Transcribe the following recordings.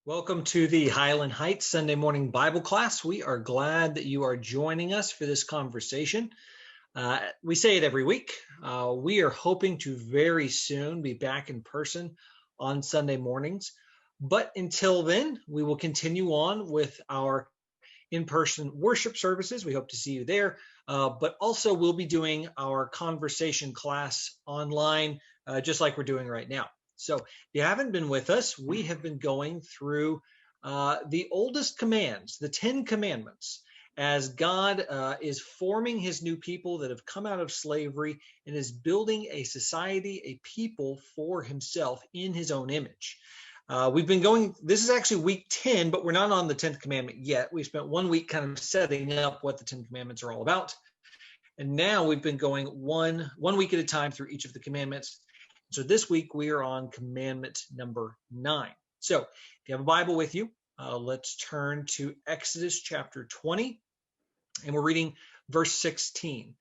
Welcome to the Highland Heights Sunday morning Bible class. We are glad that you are joining us for this conversation. We say it every week. We are hoping to very soon be back in person on Sunday mornings. But until then, we will continue on with our in-person worship services. We hope to see you there. But also we'll be doing our conversation class online, just like we're doing right now. So if you haven't been with us, we have been going through the oldest commands, the 10 commandments, as God is forming his new people that have come out of slavery and is building a society, a people for himself in his own image. We've been going, this is actually week 10, but we're not on the 10th commandment yet. We spent 1 week kind of setting up what the 10 commandments are all about. And now we've been going one week at a time through each of the commandments. So this week we are on commandment number 9. So if you have a Bible with you, let's turn to Exodus chapter 20, and we're reading verse 16.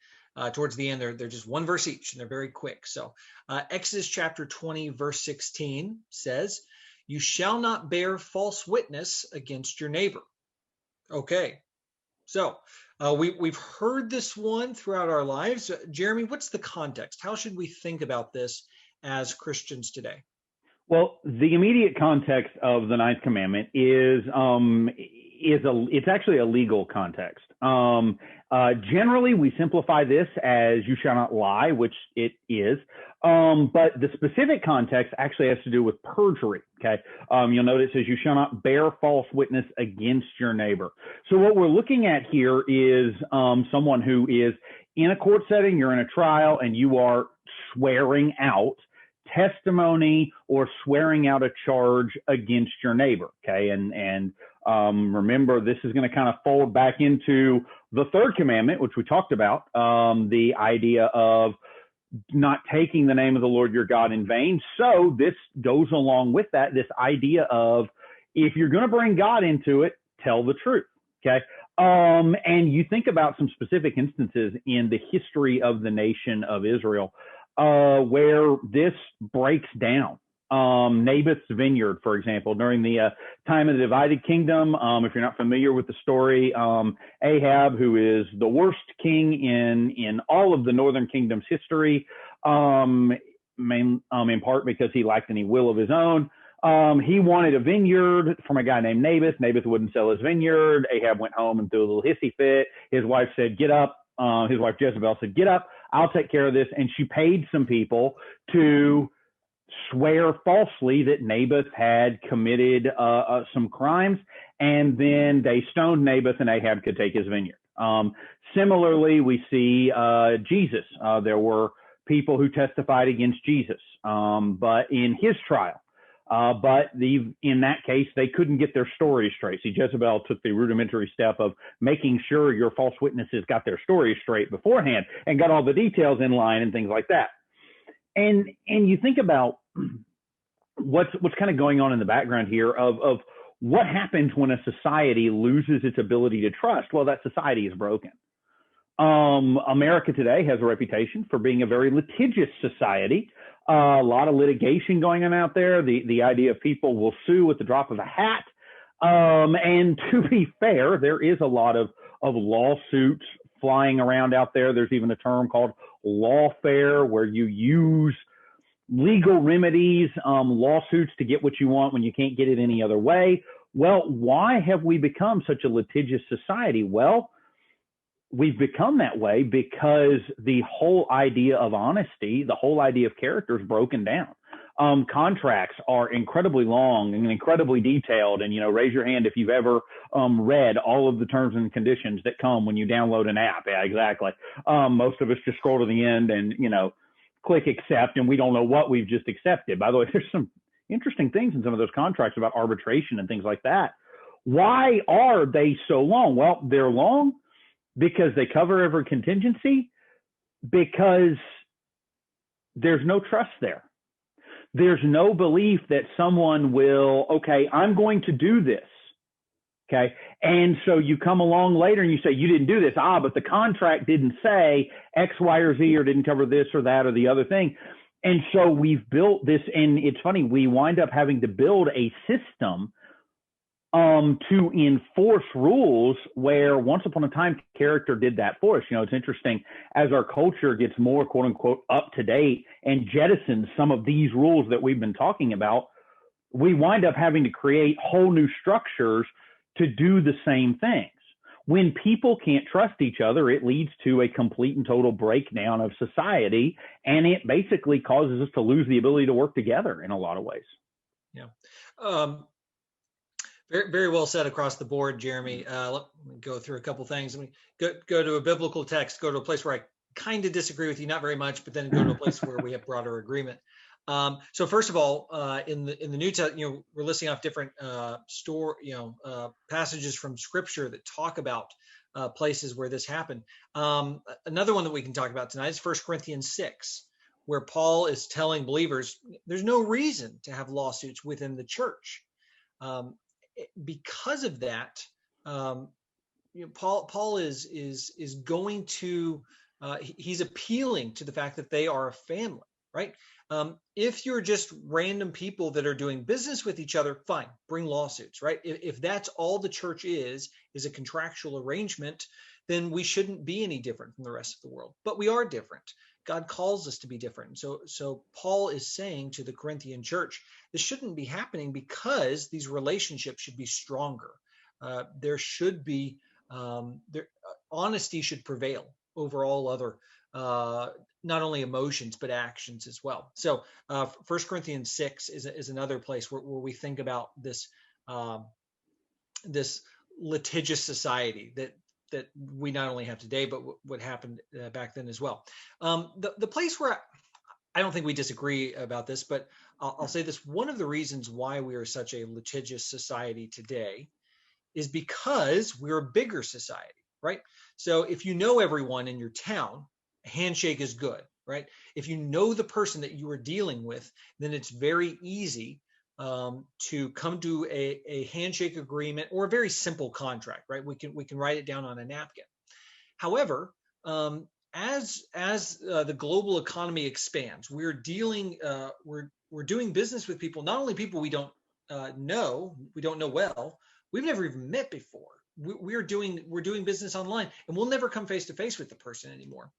Towards the end, they're just one verse each, and they're very quick. So Exodus chapter 20, verse 16 says, "You shall not bear false witness against your neighbor." Okay, so we've heard this one throughout our lives. Jeremy, what's the context? How should we think about this as Christians today? Well, the immediate context of the ninth commandment is it's actually a legal context. Generally, we simplify this as "you shall not lie," which it is. But the specific context actually has to do with perjury. Okay, you'll notice it says "you shall not bear false witness against your neighbor." So what we're looking at here is someone who is in a court setting. You're in a trial, and you are swearing out testimony or swearing out a charge against your neighbor. Okay, and remember, this is going to kind of fold back into the third commandment, which we talked about, the idea of not taking the name of the Lord your God in vain. So this goes along with that, this idea of if you're going to bring God into it, tell the truth. Okay. And you think about some specific instances in the history of the nation of Israel where this breaks down. Naboth's vineyard, for example, during the time of the divided kingdom. If you're not familiar with the story, Ahab, who is the worst king in all of the northern kingdom's history, in part because he lacked any will of his own. He wanted a vineyard from a guy named Naboth. Naboth wouldn't sell his vineyard. Ahab went home and threw a little hissy fit. His wife said, "Get up." His wife Jezebel said, "Get up, I'll take care of this." And she paid some people to swear falsely that Naboth had committed some crimes, and then they stoned Naboth, and Ahab could take his vineyard. Similarly, we see Jesus. There were people who testified against Jesus, but in his trial. But in that case, they couldn't get their stories straight. See, Jezebel took the rudimentary step of making sure your false witnesses got their stories straight beforehand and got all the details in line and things like that. And you think about what's kind of going on in the background here of what happens when a society loses its ability to trust. Well, that society is broken. America today has a reputation for being a very litigious society. A lot of litigation going on out there. The idea of people will sue at the drop of a hat. And to be fair, there is a lot of lawsuits flying around out there. There's even a term called lawfare, where you use legal remedies, lawsuits to get what you want when you can't get it any other way. Well, why have we become such a litigious society? Well, we've become that way because the whole idea of honesty, the whole idea of character is broken down. Contracts are incredibly long and incredibly detailed. And, raise your hand if you've ever read all of the terms and conditions that come when you download an app. Yeah, exactly. Most of us just scroll to the end and, click accept, and we don't know what we've just accepted. By the way, there's some interesting things in some of those contracts about arbitration and things like that. Why are they so long? Well, they're long because they cover every contingency, because there's no trust there. There's no belief that someone will, okay, I'm going to do this. Okay. And so you come along later and you say, you didn't do this. But the contract didn't say X, Y, or Z, or didn't cover this or that or the other thing. And so we've built this, and it's funny, we wind up having to build a system to enforce rules where once upon a time character did that for us. It's interesting as our culture gets more quote unquote up to date and jettisons some of these rules that we've been talking about, we wind up having to create whole new structures to do the same things. When people can't trust each other, it leads to a complete and total breakdown of society, and it basically causes us to lose the ability to work together in a lot of ways. Yeah. Very, very well said across the board, Jeremy. Let me go through a couple things. Let me go to a biblical text, go to a place where I kind of disagree with you, not very much, but then go to a place where we have broader agreement. So first of all, in the New Testament, we're listing off different passages from Scripture that talk about places where this happened. Another one that we can talk about tonight is 1 Corinthians 6, where Paul is telling believers there's no reason to have lawsuits within the church. Because of that, Paul is going to he's appealing to the fact that they are a family, right? If you're just random people that are doing business with each other, fine, bring lawsuits, right? If that's all the church is a contractual arrangement, then we shouldn't be any different from the rest of the world. But we are different. God calls us to be different. So Paul is saying to the Corinthian church, this shouldn't be happening because these relationships should be stronger. There should be honesty should prevail over all other not only emotions but actions as well. So 1 Corinthians 6 is another place where we think about this this litigious society that we not only have today, but what happened back then as well. The place where I don't think we disagree about this, but I'll say this: one of the reasons why we are such a litigious society today is because we're a bigger society, right? So if you know everyone in your town, a handshake is good, right? If you know the person that you are dealing with, then it's very easy to come to a handshake agreement or a very simple contract, right? We can write it down on a napkin. However, as the global economy expands, we're doing business with people, not only people we don't know well, we've never even met before. We're doing business online, and we'll never come face to face with the person anymore.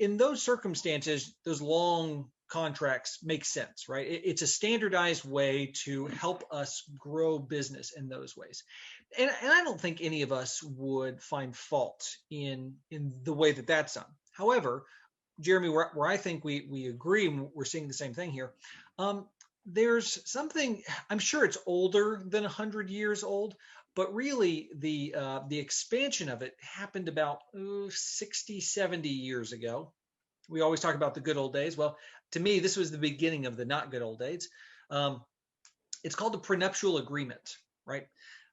In those circumstances, those long contracts make sense, right? It's a standardized way to help us grow business in those ways. And I don't think any of us would find fault in the way that that's done. However, Jeremy, where I think we agree, and we're seeing the same thing here, there's something, I'm sure it's older than 100 years old, but really the expansion of it happened about 60, 70 years ago. We always talk about the good old days. Well, to me, this was the beginning of the not good old days. It's called the prenuptial agreement, right?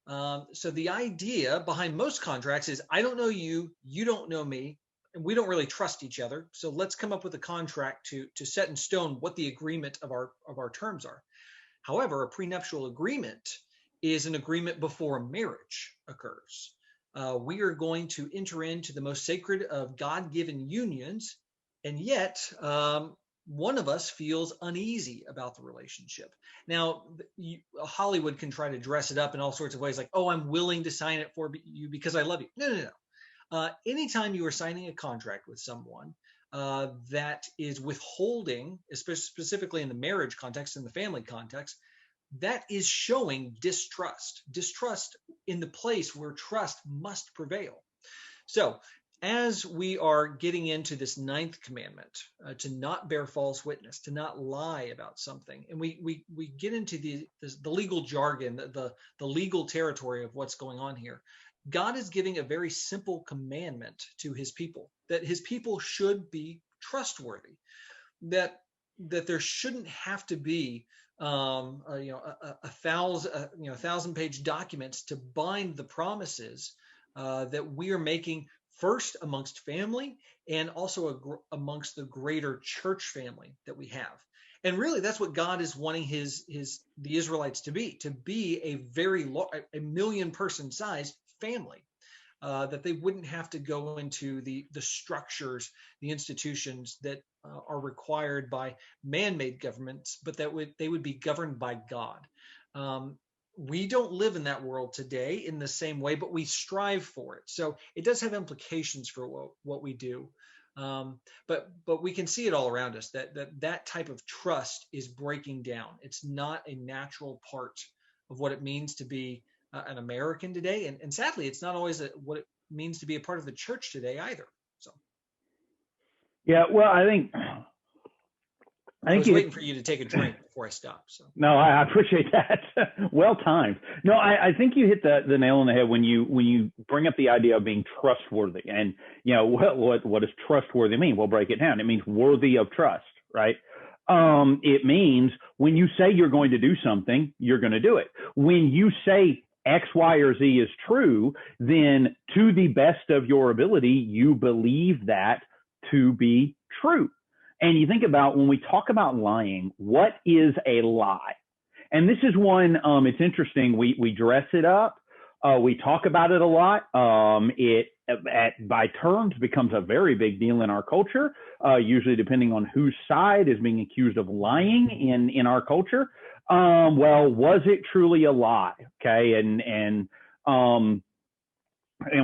So the idea behind most contracts is I don't know you, you don't know me, and we don't really trust each other. So let's come up with a contract to set in stone what the agreement of our terms are. However, a prenuptial agreement is an agreement before marriage occurs. We are going to enter into the most sacred of God-given unions, and yet one of us feels uneasy about the relationship. Now, Hollywood can try to dress it up in all sorts of ways, like, oh, I'm willing to sign it for you because I love you. No. Anytime you are signing a contract with someone that is withholding, specifically in the marriage context, in the family context, that is showing distrust in the place where trust must prevail. So as we are getting into this ninth commandment, to not bear false witness, to not lie about something, and we get into the legal jargon, the legal territory of what's going on here, God is giving a very simple commandment to his people, that his people should be trustworthy, that there shouldn't have to be a thousand-page documents to bind the promises that we are making, first amongst family and also amongst the greater church family that we have. And really, that's what God is wanting the Israelites to be a very a million-person size family. That they wouldn't have to go into the structures, the institutions that are required by man-made governments, but that they would be governed by God. we don't live in that world today in the same way, but we strive for it. So it does have implications for what we do. But we can see it all around us that type of trust is breaking down. It's not a natural part of what it means to be an American today, and sadly, it's not always what it means to be a part of the church today either. So Yeah, well, I was think waiting for you to take a drink before I stop. So no, I appreciate that. Well timed. No, I think you hit the nail on the head when you bring up the idea of being trustworthy. And what does trustworthy mean? We'll break it down. It means worthy of trust, right? It means when you say you're going to do something, you're going to do it. When you say X, Y, or Z is true, then to the best of your ability, you believe that to be true. And you think about when we talk about lying, what is a lie? And this is one, it's interesting. We dress it up. We talk about it a lot. By turns becomes a very big deal in our culture, usually depending on whose side is being accused of lying in our culture. Well, was it truly a lie? Okay. And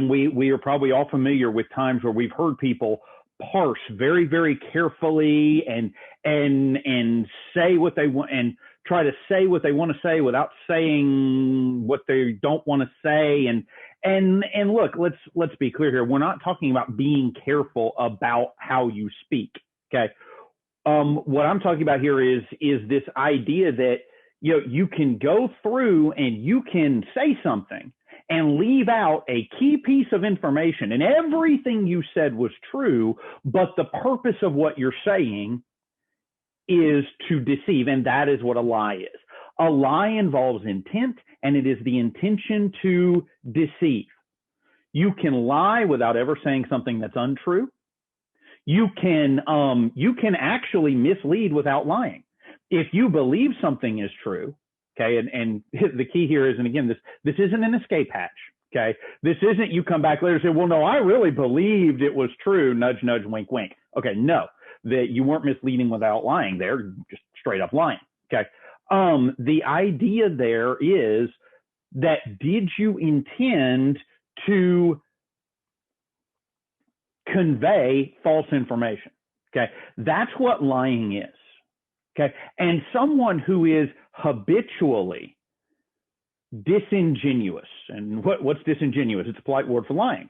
we are probably all familiar with times where we've heard people parse very, very carefully and say what they want and try to say what they want to say without saying what they don't want to say. And look, let's be clear here. We're not talking about being careful about how you speak. Okay. What I'm talking about here is this idea that, you can go through and you can say something and leave out a key piece of information, and everything you said was true, but the purpose of what you're saying is to deceive, and that is what a lie is. A lie involves intent, and it is the intention to deceive. You can lie without ever saying something that's untrue. You can actually mislead without lying. If you believe something is true, okay, and the key here is, and again, this isn't an escape hatch, okay? This isn't you come back later and say, well, no, I really believed it was true, nudge, nudge, wink, wink. Okay, no, that you weren't misleading without lying there, just straight up lying, okay? The idea there is that did you intend to convey false information, okay? That's what lying is. Okay. And someone who is habitually disingenuous, and what's disingenuous? It's a polite word for lying.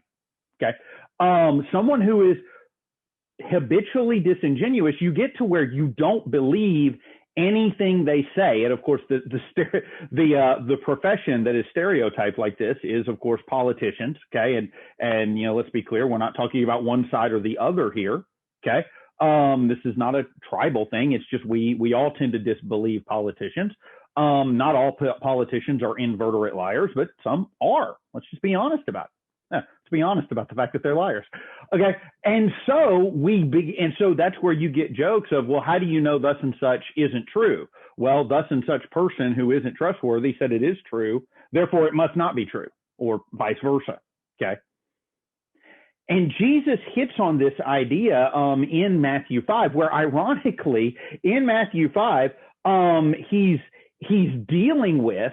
Okay. Someone who is habitually disingenuous, you get to where you don't believe anything they say. And of course, the profession that is stereotyped like this is, of course, politicians. Okay. And let's be clear. We're not talking about one side or the other here. Okay. This is not a tribal thing. It's just we all tend to disbelieve politicians. Not all politicians are inveterate liars, but some are. Let's just be honest about it. Let's be honest about the fact that they're liars. Okay, and so so that's where you get jokes of, well, how do you know thus and such isn't true? Well, thus and such person who isn't trustworthy said it is true, therefore it must not be true, or vice versa. Okay. And Jesus hits on this idea in Matthew 5, where ironically in Matthew 5, he's dealing with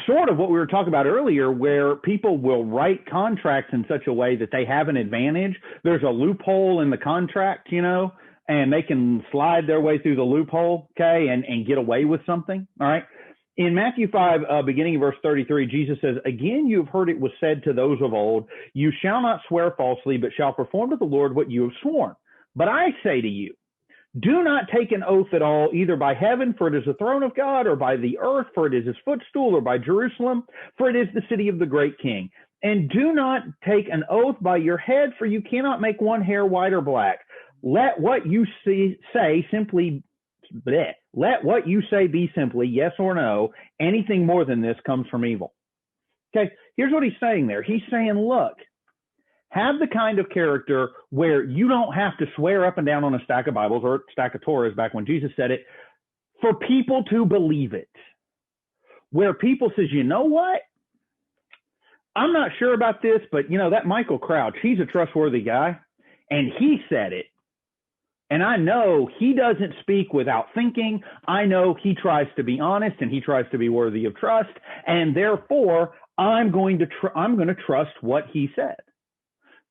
sort of what we were talking about earlier, where people will write contracts in such a way that they have an advantage. There's a loophole in the contract, and they can slide their way through the loophole, okay, and get away with something, all right? In Matthew 5, beginning of verse 33, Jesus says, again, you have heard it was said to those of old, you shall not swear falsely, but shall perform to the Lord what you have sworn. But I say to you, do not take an oath at all, either by heaven, for it is the throne of God, or by the earth, for it is his footstool, or by Jerusalem, for it is the city of the great king. And do not take an oath by your head, for you cannot make one hair white or black. Let what you say simply Let what you say be simply yes or no. Anything more than this comes from evil. Okay, here's what he's saying there. He's saying, look, have the kind of character where you don't have to swear up and down on a stack of Bibles or a stack of Torahs back when Jesus said it for people to believe it. Where people says, you know what? I'm not sure about this, but that Michael Crouch, he's a trustworthy guy, and he said it. And I know he doesn't speak without thinking. I know he tries to be honest and he tries to be worthy of trust. And therefore, I'm going to trust what he said.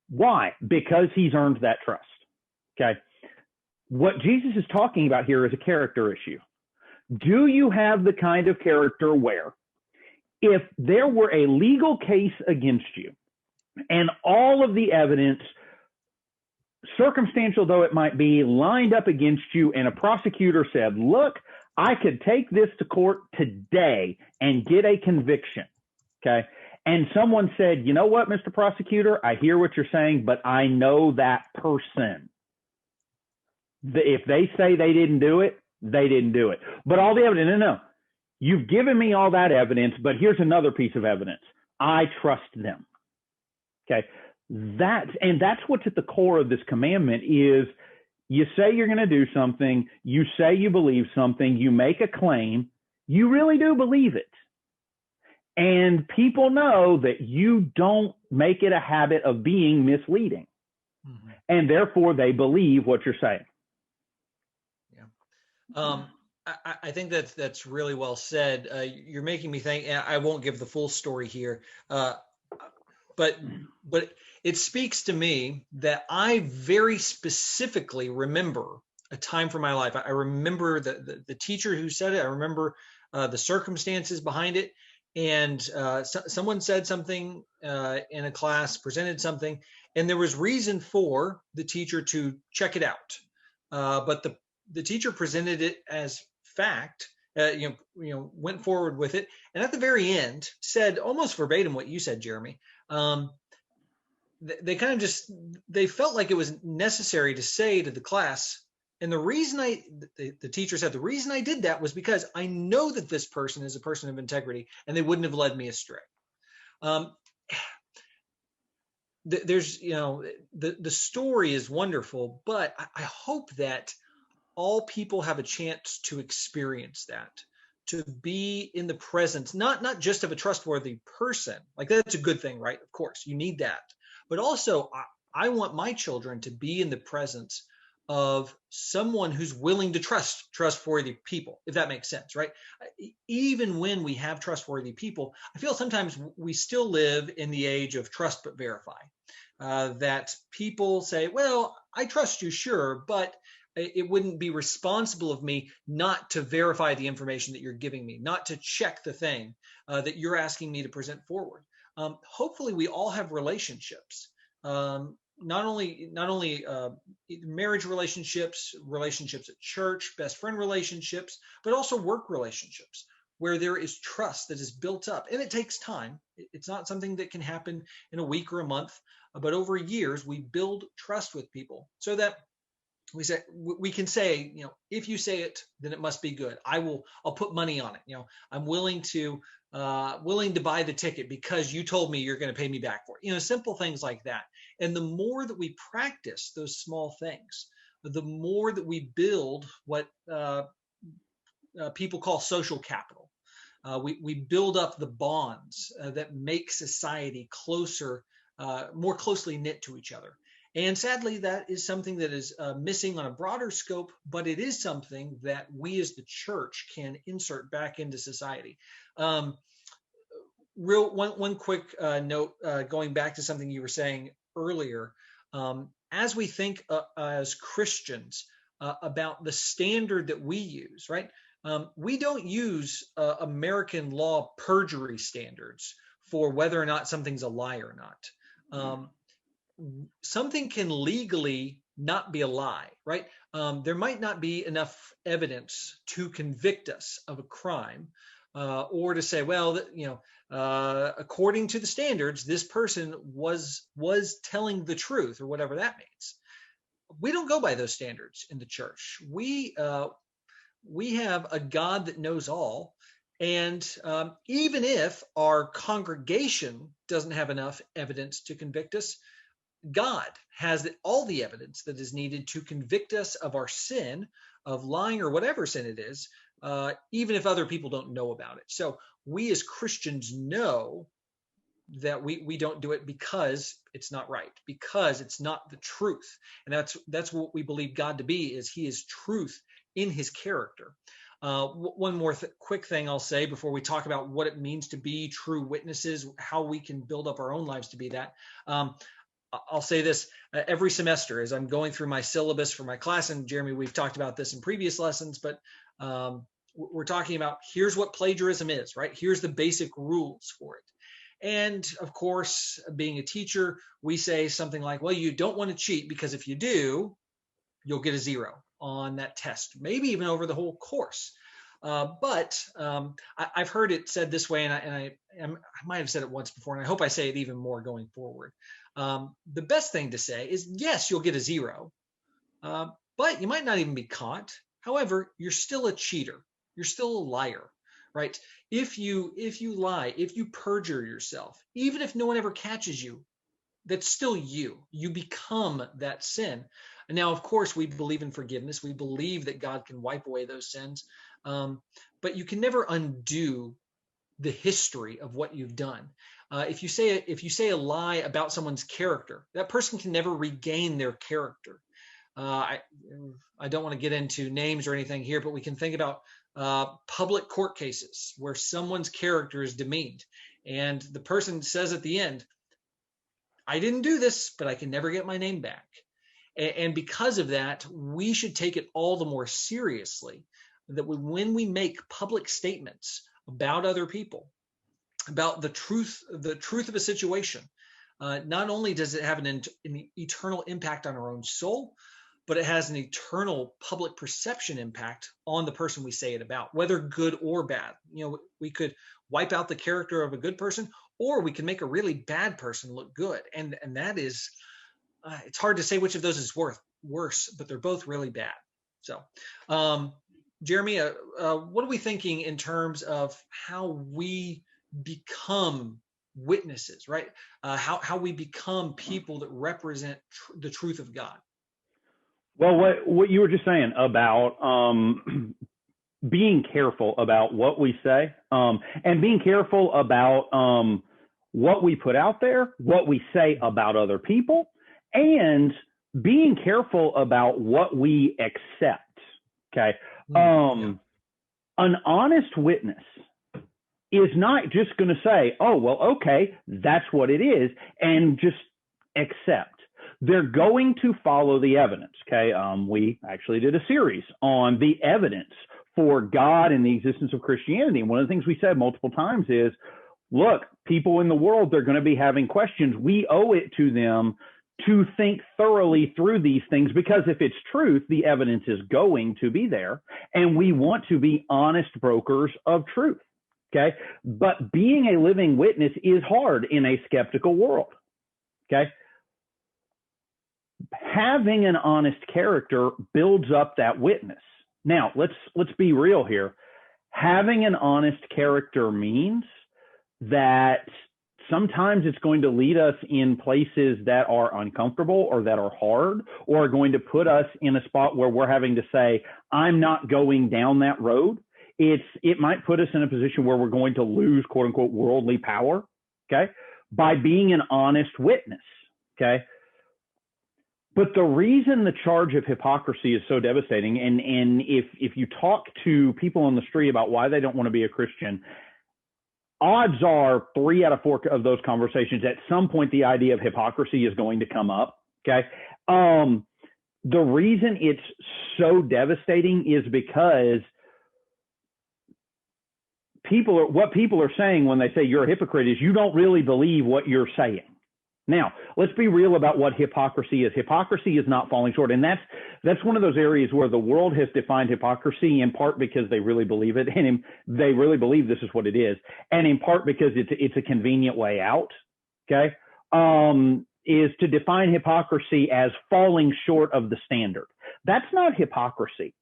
Why? Because he's earned that trust. Okay. What Jesus is talking about here is a character issue. Do you have the kind of character where if there were a legal case against you and all of the evidence, circumstantial though it might be, lined up against you, and a prosecutor said, look, I could take this to court today and get a conviction, okay? And someone said, you know what, Mr. Prosecutor, I hear what you're saying, but I know that person. If they say they didn't do it, they didn't do it. But all the evidence, no, you've given me all that evidence, but here's another piece of evidence. I trust them. Okay. That's what's at the core of this commandment is you say you're going to do something, you say you believe something, you make a claim, you really do believe it. And people know that you don't make it a habit of being misleading. Mm-hmm. And therefore they believe what you're saying. I think that's really well said. You're making me think, and I won't give the full story here, but it speaks to me that I very specifically remember a time from my life. I remember the teacher who said it. I remember the circumstances behind it. And someone said something in a class, presented something, and there was reason for the teacher to check it out. But the teacher presented it as fact, went forward with it. And at the very end said almost verbatim what you said, Jeremy. They kind of they felt like it was necessary to say to the class, and the reason the teacher said, the reason I did that was because I know that this person is a person of integrity and they wouldn't have led me astray. There's, the story is wonderful, but I hope that all people have a chance to experience that, to be in the presence, not just of a trustworthy person. Like that's a good thing, right? Of course, you need that. But also, I want my children to be in the presence of someone who's willing to trust trustworthy people, if that makes sense, right? Even when we have trustworthy people, I feel sometimes we still live in the age of trust but verify. That people say, well, I trust you, sure, but it wouldn't be responsible of me not to verify the information that you're giving me, not to check the thing that you're asking me to present forward. Hopefully we all have relationships, not only marriage relationships at church, best friend relationships, but also work relationships where there is trust that is built up. And it takes time. It's not something that can happen in a week or a month, but over years we build trust with people so that we can say, if you say it, then it must be good. I'll put money on it. I'm willing to buy the ticket because you told me you're going to pay me back for it. Simple things like that. And the more that we practice those small things, the more that we build what people call social capital. We build up the bonds that make society closer, more closely knit to each other. And sadly, that is something that is missing on a broader scope, but it is something that we as the church can insert back into society. One quick note, going back to something you were saying earlier, as we think as Christians about the standard that we use, right? We don't use American law perjury standards for whether or not something's a lie or not. Something can legally not be a lie, right? There might not be enough evidence to convict us of a crime, or to say, well, according to the standards, this person was telling the truth, or whatever that means. We don't go by those standards in the church. We have a God that knows all, and even if our congregation doesn't have enough evidence to convict us, God has all the evidence that is needed to convict us of our sin, of lying or whatever sin it is, even if other people don't know about it. So we as Christians know that we don't do it because it's not right, because it's not the truth. And that's what we believe God to be, is he is truth in his character. One more quick thing I'll say before we talk about what it means to be true witnesses, how we can build up our own lives to be that. I'll say this every semester as I'm going through my syllabus for my class, and Jeremy, we've talked about this in previous lessons, but we're talking about here's what plagiarism is, right? Here's the basic rules for it. And of course, being a teacher, we say something like, well, you don't want to cheat because if you do, you'll get a 0 on that test, maybe even over the whole course. But I've heard it said this way, and I might have said it once before, and I hope I say it even more going forward. The best thing to say is, yes, you'll get a 0, but you might not even be caught. However, you're still a cheater. You're still a liar, right? If you lie, if you perjure yourself, even if no one ever catches you, that's still you. You become that sin. And now, of course, we believe in forgiveness. We believe that God can wipe away those sins. But you can never undo the history of what you've done. If you say a lie about someone's character, that person can never regain their character. I don't want to get into names or anything here, but we can think about public court cases where someone's character is demeaned, and the person says at the end, I didn't do this, but I can never get my name back. And because of that, we should take it all the more seriously that when we make public statements about other people, about the truth of a situation, not only does it have an eternal impact on our own soul, but it has an eternal public perception impact on the person we say it about, whether good or bad. We could wipe out the character of a good person, or we can make a really bad person look good. And that is, it's hard to say which of those is worse, but they're both really bad. So, Jeremy, what are we thinking in terms of how we become witnesses, right? How we become people that represent the truth of God? Well, what you were just saying about being careful about what we say, and being careful about what we put out there, what we say about other people, and being careful about what we accept. Okay. An honest witness is not just going to say, oh, well, okay, that's what it is, and just accept. They're going to follow the evidence. Okay. We actually did a series on the evidence for God and the existence of Christianity. And one of the things we said multiple times is, look, people in the world, they're going to be having questions. We owe it to them to think thoroughly through these things, because if it's truth, the evidence is going to be there. And we want to be honest brokers of truth. Okay. But being a living witness is hard in a skeptical world. Okay. Having an honest character builds up that witness. Now, let's be real here. Having an honest character means that sometimes it's going to lead us in places that are uncomfortable or that are hard, or are going to put us in a spot where we're having to say, I'm not going down that road. It might put us in a position where we're going to lose, quote unquote, worldly power, okay, by being an honest witness, okay? But the reason the charge of hypocrisy is so devastating, and if you talk to people on the street about why they don't want to be a Christian, odds are 3 out of 4 of those conversations, at some point, the idea of hypocrisy is going to come up, okay? The reason it's so devastating is because what people are saying when they say you're a hypocrite is you don't really believe what you're saying. Now, let's be real about what hypocrisy is. Hypocrisy is not falling short. And that's one of those areas where the world has defined hypocrisy in part because they really believe it, and they really believe this is what it is, and in part because it's a convenient way out, okay, is to define hypocrisy as falling short of the standard. That's not hypocrisy.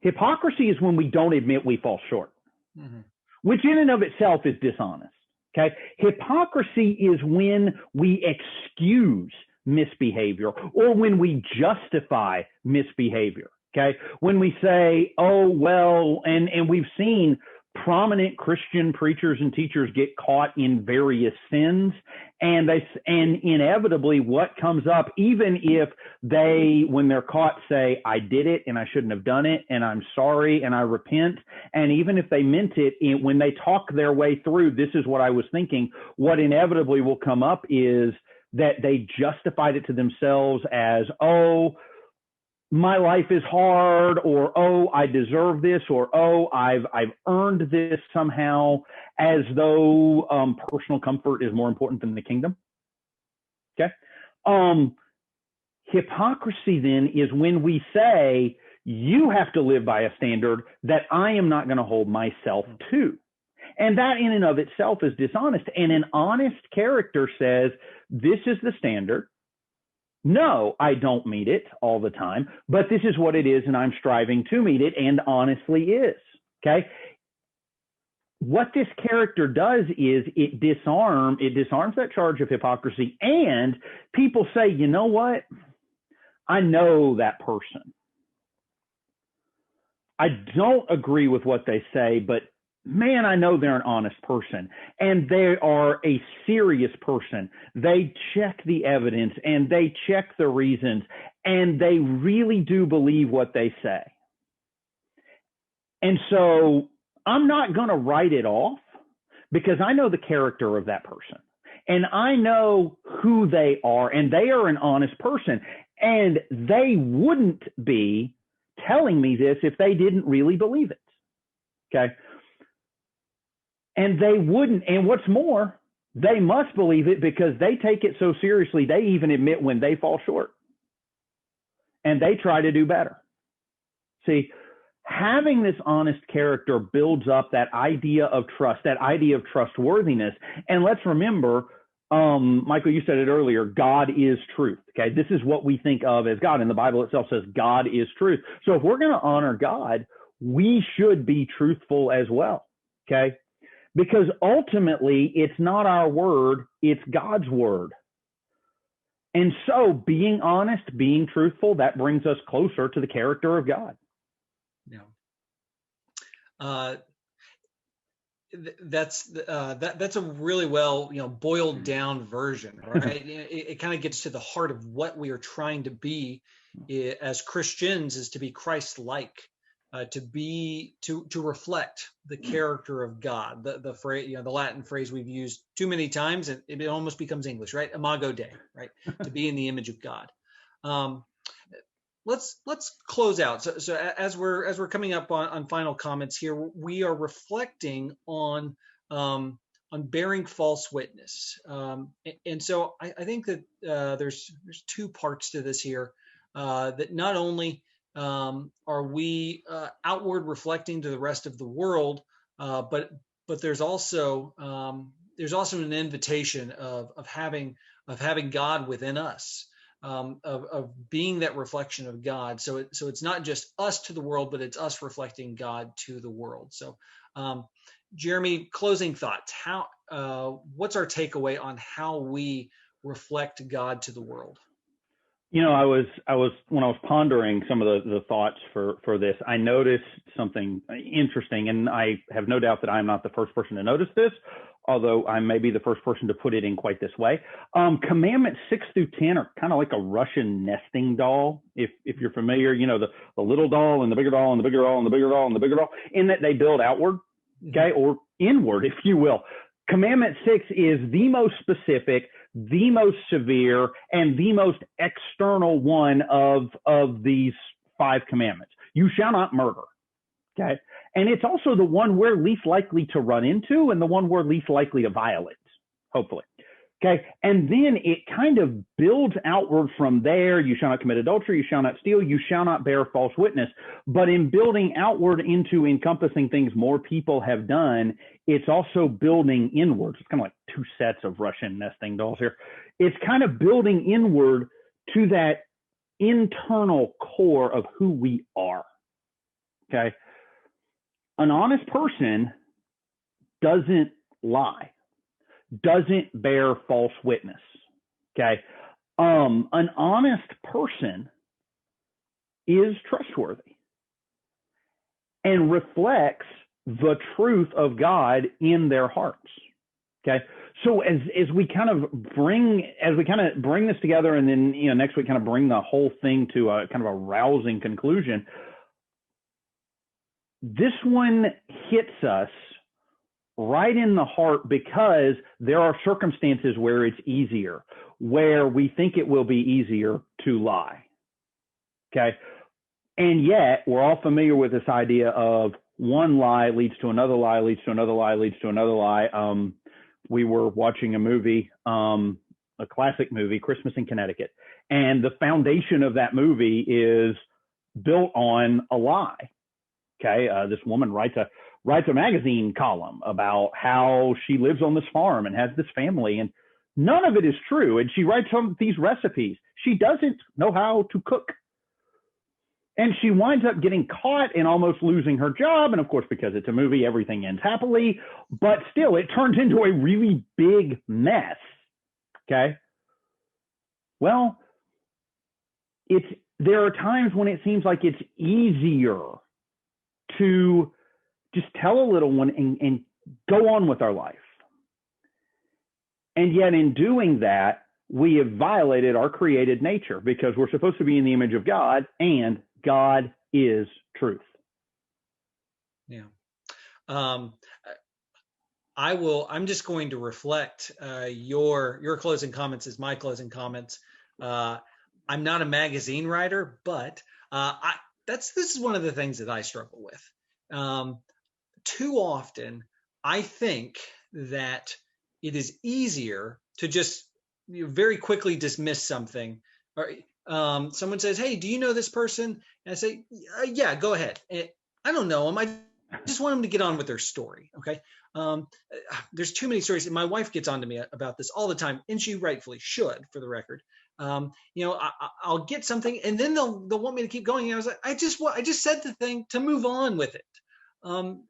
Hypocrisy is when we don't admit we fall short, which in and of itself is dishonest. Okay. Hypocrisy is when we excuse misbehavior, or when we justify misbehavior. Okay. When we say, oh, well, and we've seen prominent Christian preachers and teachers get caught in various sins, and inevitably what comes up, even if they, when they're caught, say, I did it and I shouldn't have done it and I'm sorry and I repent, and even if they meant it, when they talk their way through, this is what I was thinking, what inevitably will come up is that they justified it to themselves as, oh, my life is hard, or, oh, I deserve this, or, oh, I've earned this somehow, as though personal comfort is more important than the kingdom. Okay. Hypocrisy then is when we say, you have to live by a standard that I am not going to hold myself to. And that in and of itself is dishonest. And an honest character says, this is the standard. No, I don't meet it all the time, but this is what it is, and I'm striving to meet it, and honestly is. Okay. What this character does is it disarms that charge of hypocrisy, and people say, you know what? I know that person. I don't agree with what they say, but man, I know they're an honest person, and they are a serious person. They check the evidence and they check the reasons, and they really do believe what they say. And so I'm not going to write it off, because I know the character of that person, and I know who they are, and they are an honest person, and they wouldn't be telling me this if they didn't really believe it. Okay. And they wouldn't. And what's more, they must believe it, because they take it so seriously, they even admit when they fall short. And they try to do better. See, having this honest character builds up that idea of trust, that idea of trustworthiness. And let's remember, Michael, you said it earlier, God is truth. Okay, this is what we think of as God. And the Bible itself says God is truth. So if we're going to honor God, we should be truthful as well. Okay. Because ultimately, it's not our word, it's God's word. And so being honest, being truthful, that brings us closer to the character of God. Yeah. That's a really well, boiled down version, right? It kind of gets to the heart of what we are trying to be as Christians, is to be Christ-like. To reflect the character of God. The phrase, the Latin phrase we've used too many times, and it almost becomes English, right? Imago Dei, right? To be in the image of God. Let's close out. So as we're coming up on final comments here, we are reflecting on bearing false witness, and so I think that there's two parts to this here, that not only are we outward reflecting to the rest of the world, but there's also an invitation of having God within us, of being that reflection of God. So it's not just us to the world, but it's us reflecting God to the world. So, Jeremy, closing thoughts. What's our takeaway on how we reflect God to the world? I was when I was pondering some of the thoughts for this, I noticed something interesting, and I have no doubt that I'm not the first person to notice this, although I may be the first person to put it in quite this way. Commandments 6 through 10 are kind of like a Russian nesting doll. If you're familiar, the little doll and the bigger doll and the bigger doll and the bigger doll and the bigger doll, in that they build outward, okay, or inward, if you will. Commandment 6 is the most specific, the most severe, and the most external one of these 5 commandments. You shall not murder. Okay. And it's also the one we're least likely to run into, and the one we're least likely to violate, hopefully. Okay. And then it kind of builds outward from there. You shall not commit adultery. You shall not steal. You shall not bear false witness. But in building outward into encompassing things more people have done, it's also building inwards. It's kind of like 2 sets of Russian nesting dolls here. It's kind of building inward to that internal core of who we are. Okay. An honest person doesn't lie, doesn't bear false witness. Okay. An honest person is trustworthy and reflects the truth of God in their hearts. Okay. So as we kind of bring this together, and then next week kind of bring the whole thing to a kind of a rousing conclusion, this one hits us right in the heart because there are circumstances where it's easier, where we think it will be easier to lie. Okay. And yet we're all familiar with this idea of one lie leads to another lie, leads to another lie, leads to another lie. We were watching a movie, a classic movie, Christmas in Connecticut. And the foundation of that movie is built on a lie. Okay. This woman writes a magazine column about how she lives on this farm and has this family, and none of it is true. And she writes some of these recipes. She doesn't know how to cook. And she winds up getting caught and almost losing her job. And of course, because it's a movie, everything ends happily, but still it turns into a really big mess. Okay. Well, there are times when it seems like it's easier to just tell a little one and go on with our life. And yet in doing that, we have violated our created nature, because we're supposed to be in the image of God, and God is truth. Yeah. I'm just going to reflect your closing comments as my closing comments. I'm not a magazine writer, but this is one of the things that I struggle with. Too often, I think that it is easier to just very quickly dismiss something. Or someone says, "Hey, do you know this person?" And I say, "Yeah, go ahead." And I don't know them. I just want them to get on with their story. Okay. There's too many stories. And my wife gets on to me about this all the time, and she rightfully should, for the record. I'll get something, and then they'll want me to keep going. And I was like, I just said the thing to move on with it.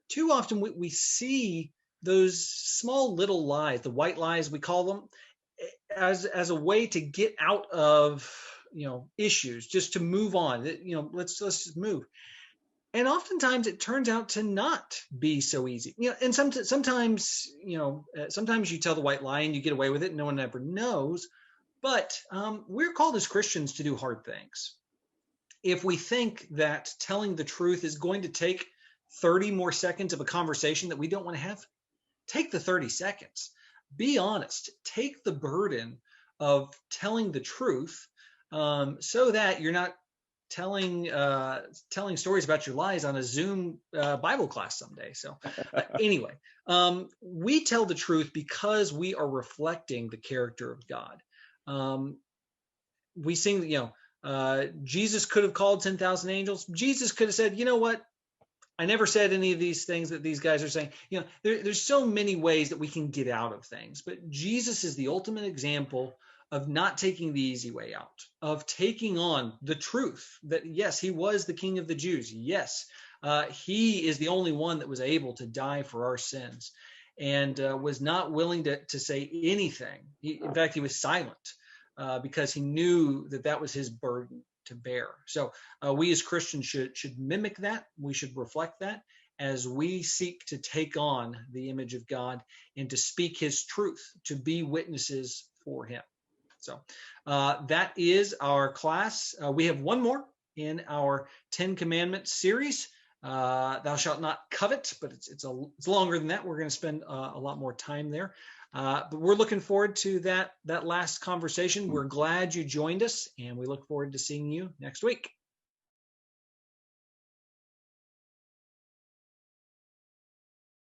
Too often we see those small little lies, the white lies we call them, as a way to get out of issues, just to move on. Let's just move. And oftentimes it turns out to not be so easy. And sometimes you tell the white lie and you get away with it and no one ever knows. But we're called as Christians to do hard things. If we think that telling the truth is going to take 30 more seconds of a conversation that we don't want to have, take the 30 seconds. Be honest. Take the burden of telling the truth, so that you're not telling stories about your lies on a Zoom Bible class someday. So anyway, we tell the truth because we are reflecting the character of God. We sing, Jesus could have called 10,000 angels. Jesus could have said, "You know what? I never said any of these things that these guys are saying." There's so many ways that we can get out of things, but Jesus is the ultimate example of not taking the easy way out, of taking on the truth that, yes, he was the King of the Jews. Yes, he is the only one that was able to die for our sins, and was not willing to say anything. In fact, he was silent because he knew that was his burden to bear. So we as Christians should mimic that. We should reflect that as we seek to take on the image of God and to speak his truth, to be witnesses for him. So that is our class. We have one more in our 10 Commandments series. Thou shalt not covet, but it's longer than that. We're going to spend a lot more time there. But we're looking forward to that last conversation. We're glad you joined us, and we look forward to seeing you next week.